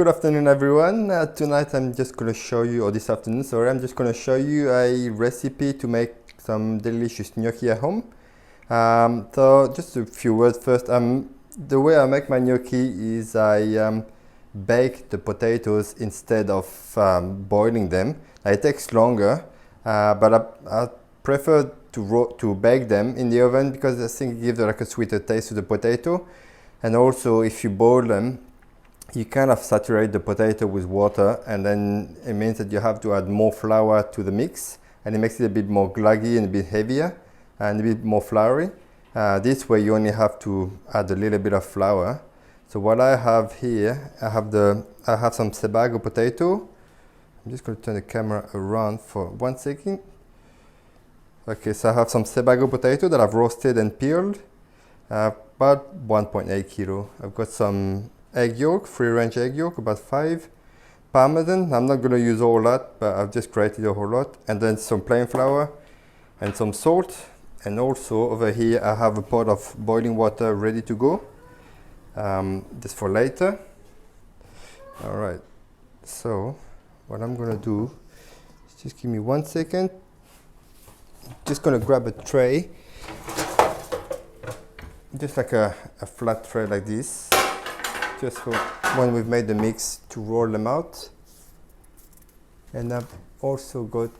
Good afternoon, everyone. Tonight I'm just going to show you, or this afternoon, sorry, I'm just going to show you a recipe to make some delicious gnocchi at home. So just a few words first. The way I make my gnocchi is I bake the potatoes instead of boiling them. It takes longer, but I prefer to bake them in the oven because I think it gives like a sweeter taste to the potato. And also, if you boil them, you kind of saturate the potato with water, and then it means that you have to add more flour to the mix, and it makes it a bit more gluggy and a bit heavier and a bit more floury. This way you only have to add a little bit of flour. So what I have here, I have some Sebago potato. I'm just going to turn the camera around for 1 second. Okay, so I have some Sebago potato that I've roasted and peeled, about 1.8 kilo. I've got some egg yolk, free-range egg yolk, about 5. Parmesan, I'm not going to use all that, but I've just grated a whole lot. And then some plain flour and some salt. And also over here I have a pot of boiling water ready to go, just for later. Alright, so what I'm going to do is just give me 1 second. Just going to grab a tray, just like a flat tray like this, just for when we've made the mix to roll them out. And I've also got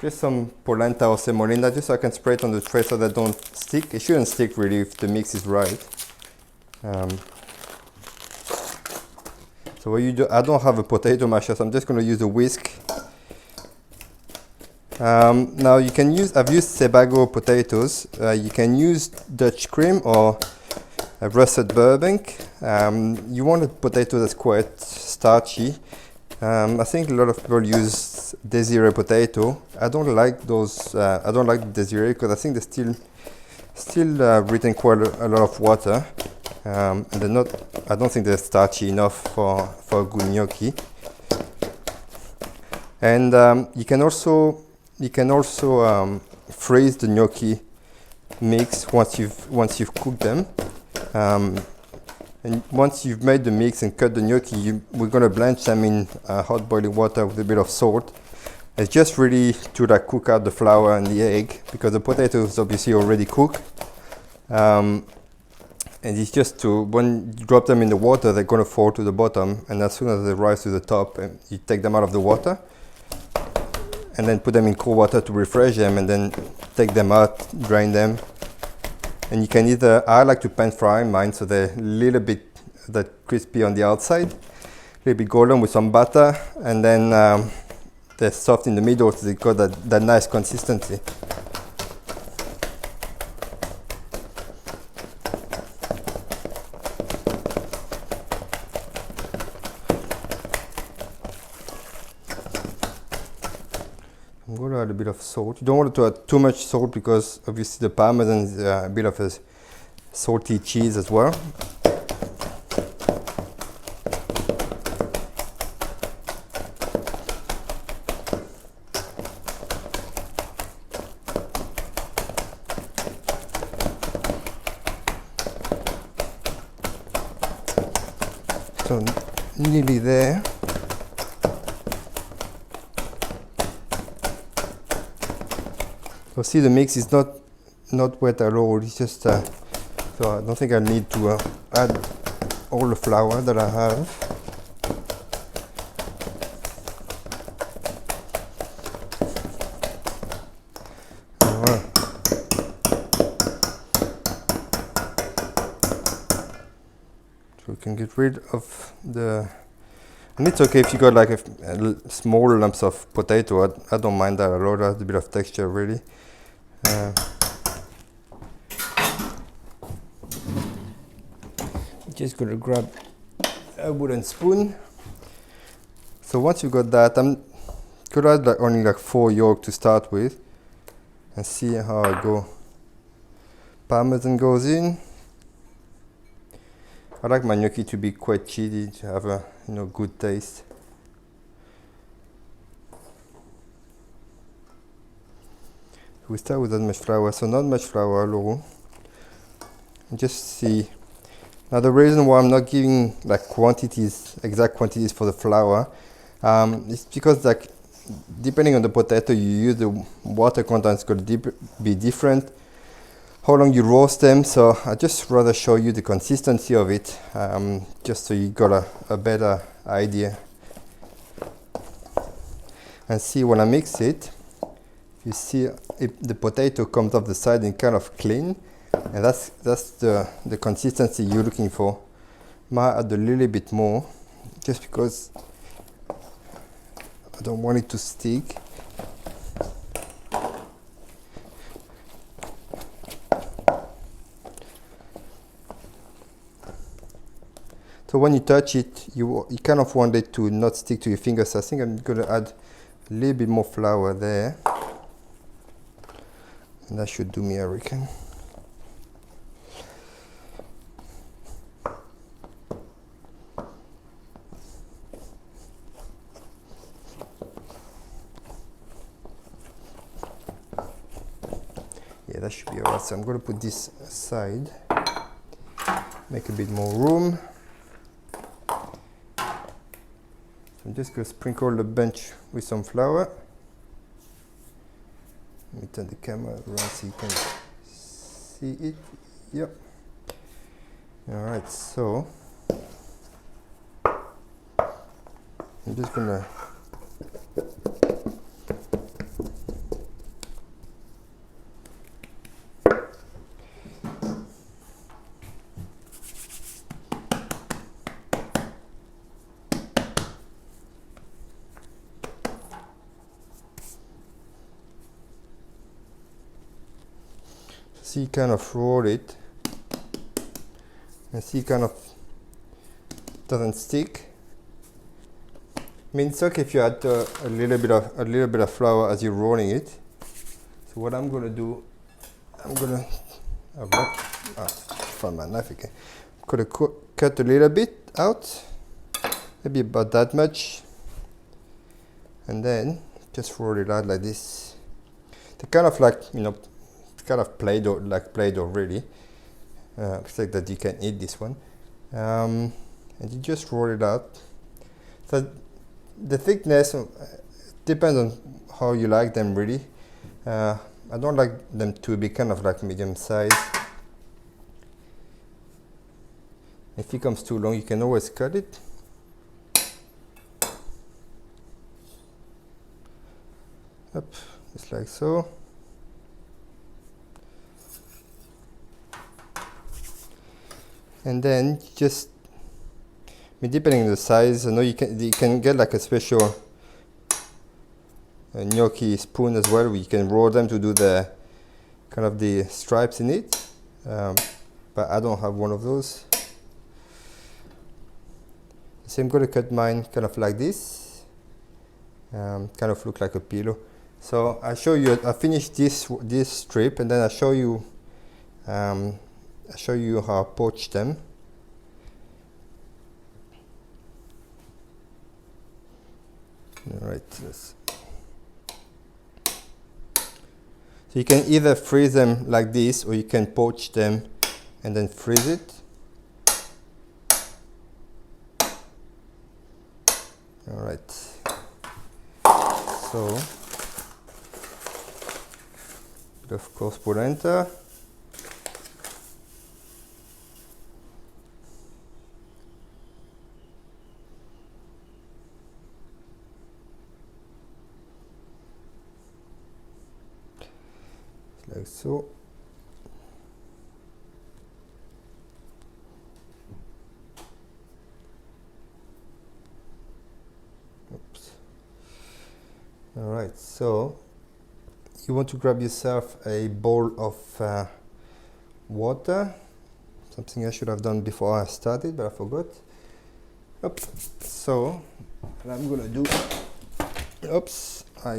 just some polenta or semolina, just so I can spray it on the tray so they don't stick. It shouldn't stick really if the mix is right. So what you do, I don't have a potato masher, so I'm just going to use a whisk. Now you can use, I've used Sebago potatoes. You can use Dutch cream or russet Burbank. You want a potato that's quite starchy. I think a lot of people use Desiree potato. I don't like those. I don't like Desiree because I think they still retain quite a lot of water, and they're not. I don't think they're starchy enough for a good gnocchi. And you can also freeze the gnocchi mix once you've cooked them. And once you've made the mix and cut the gnocchi, we're going to blanch them in hot boiling water with a bit of salt. It's just really to like cook out the flour and the egg, because the potato is obviously already cooked. And it's just to, when you drop them in the water, they're going to fall to the bottom, and as soon as they rise to the top, you take them out of the water and then put them in cold water to refresh them, and then take them out, drain them. And you can either, I like to pan fry mine so they're a little bit crispy on the outside, a little bit golden with some butter, and then they're soft in the middle so they got that nice consistency. I'm going to add a bit of salt. You don't want to add too much salt because obviously the Parmesan is a bit of a salty cheese as well. So nearly there. So see, the mix is not wet at all. It's just so I don't think I need to add all the flour that I have. So we can get rid of the. And it's okay if you got like a small lumps of potato. I don't mind that at all. That's a bit of texture really. Just gonna grab a wooden spoon. So once you got that, I'm gonna add only like 4 yolk to start with, and see how I go. Parmesan goes in. I like my gnocchi to be quite cheesy, to have a good taste. We start with that much flour, so not much flour, Laurent. Just see Now the reason why I'm not giving like quantities, exact quantities for the flour, is because like depending on the potato you use, the water content is going to be different. How long you roast them, so I just rather show you the consistency of it, just so you got a better idea. And see, when I mix it, you see if the potato comes off the side and kind of clean, and that's the consistency you're looking for. Might add a little bit more, just because I don't want it to stick. So when you touch it, you kind of want it to not stick to your fingers. So I think I'm going to add a little bit more flour there. And that should do me, I reckon. Yeah, that should be alright. So I'm going to put this aside, make a bit more room. I'm just going to sprinkle the bench with some flour. Let me turn the camera around so you can see it. Yep. Alright, so I'm just going to see, kind of roll it, and see, kind of doesn't stick. I mean, it's okay if you add a little bit of flour as you're rolling it. So what I'm gonna do, I'm gonna find my knife again. I'm gonna cut a little bit out, maybe about that much, and then just roll it out like this. They're kind of like, you know, kind of Play-Doh, like Play-Doh really, except that you can eat this one, and you just roll it out. So the thickness depends on how you like them really. I don't like them to be kind of like medium size. If it comes too long, you can always cut it. Up, just like so. And then just, I mean, depending on the size, I know you can get like a special gnocchi spoon as well, where you can roll them to do the kind of the stripes in it, but I don't have one of those. So I'm going to cut mine kind of like this, kind of look like a pillow. So I show you, I finished this strip, and then I show you how I poach them. Alright, so you can either freeze them like this, or you can poach them and then freeze it. Alright, so bit of coarse polenta. Like so. Oops. All right, so you want to grab yourself a bowl of water, something I should have done before I started, but I forgot. Oops. So what I'm gonna do, oops, I